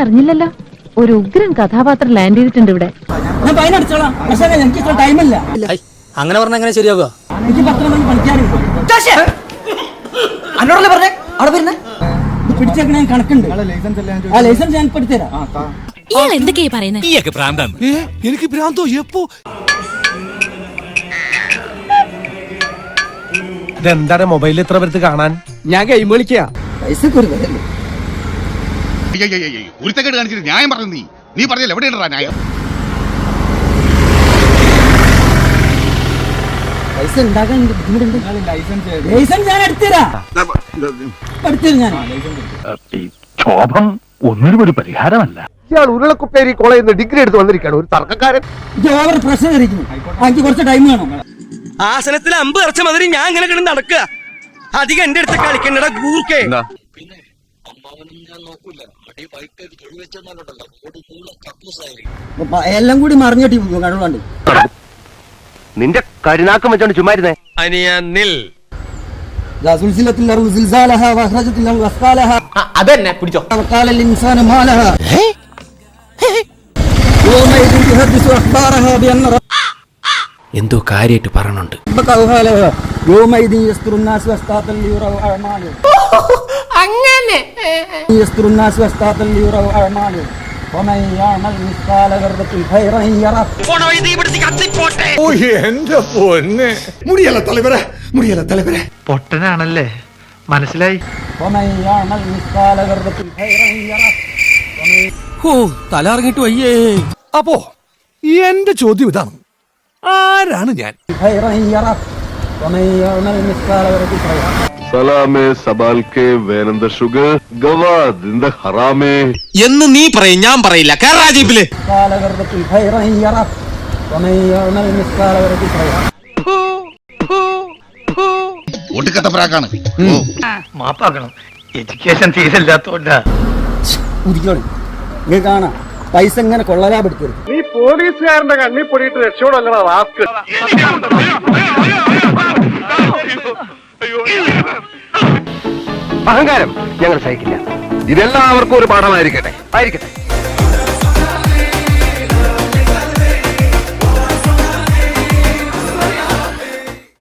അറിഞ്ഞില്ലല്ലോ. ഒരു ഉഗ്രൻ കഥാപാത്രം ലാൻഡ് ചെയ്തിട്ടുണ്ട് ഇവിടെ. ഞാൻ ഫൈൻ അടിച്ചോളാം, പക്ഷേ എനിക്ക് ഇത്ര ടൈമില്ല. അങ്ങനെ പറഞ്ഞ എങ്ങനെ ശരിയാവുക? എനിക്ക് 10 മണി പഠിക്കാനുണ്ട്. അന്നോടല്ലേ പറഞ്ഞേ അവിടെ വരുന്നേ? ഇത് പിടിച്ചേക്കണ ഞാൻ കണക്കുണ്ട്. ആ ലൈസൻസ് ഞാൻ പഠിച്ചുതരാം. ഇയാൾ എന്തൊക്കെയാ പറയുന്നത്? എനിക്ക് ഭ്രാന്തോ എപ്പോ? ഇതെന്താണ് മൊബൈലിൽ ഇത്ര പേർക്ക് കാണാൻ? ഞാൻ ഗെയിം കളിക്കാ. പൈസ കൊടുക്കല്ലേ? ഒരുത്തക്കേട് കാണിച്ചിട്ട് ന്യായം പറഞ്ഞു. നീ പറഞ്ഞല്ലോ എവിടെയാ ന്യായം? പൈസ ഉണ്ടാക്കാൻ ബുദ്ധിമുട്ടുണ്ട്. ലൈസൻസ് ഞാൻ എടുത്തുതരാം. ഞാൻ ക്ഷോഭം ഒന്നിനും ഒരു പരിഹാരമല്ല. ഇയാൾ ഉരുളക്കുപ്പേരി കോളേജിൽ നിന്ന് ഡിഗ്രി എടുത്ത് വന്നിരിക്കുകയാണ്, ഒരു തർക്കക്കാരൻ. ഇത് ഓവർ പ്രഷർ ആയിരിക്കുന്നു. എനിക്ക് കുറച്ച് ടൈം വേണം. ആസനത്തിൽ അമ്പ് ഇറച്ച മതി ഞാൻ അങ്ങനെ കിടന്ന് നടക്കുക. അധികം എന്റെ അടുത്ത് കളിക്കണ്ടടാ ഗൂർക്കേ. എല്ലാം കൂടി മറിഞ്ഞിട്ട് കടലുണ്ട്. നിന്റെ കരുനാക്കം വെച്ചോണ്ട് ചുമ്മാരുന്നേ. അതന്നെ പിടിച്ചോ. എന്തോ കാര്യമായിട്ട് പറയണുണ്ട്. അങ്ങനെ എന്റെ പൊന്നെ, മുടിയല്ല തലവരെ, മുടിയല്ല തലവരെ. പൊട്ടനാണല്ലേ, മനസ്സിലായി. തല ഇറങ്ങിട്ട് വയ്യേ. അപ്പോ എന്റെ ചോദ്യം ഇതാണ്, ആരാണ് ഞാൻ? സലാമേ സബാൽക്കെ വേനന്ദ ഷുഗർ ഗവാദ് ഹറാമേ എന്ന് നീ പറയും, ഞാൻ പറയില്ല. കേരള ജീപ്പില് ഒടുക്കത്തെ പ്രാക്കാണ്. മാപ്പാക്കണം, എഡ്യൂക്കേഷൻ തീരല്ലാത്തോണ്ടാ. കാണാം പൈസ ഇങ്ങനെ കൊള്ളലാപെടുത്തരുത്. നീ പോലീസുകാരന്റെ കണ്ണി പൊടിയിട്ട് രക്ഷയോടല്ലടാ റാസ്കൽ. അഹങ്കാരം ഞങ്ങൾ സഹിക്കില്ല. ഇതെല്ലാവർക്കും ഒരു പാഠമായിരിക്കട്ടെ.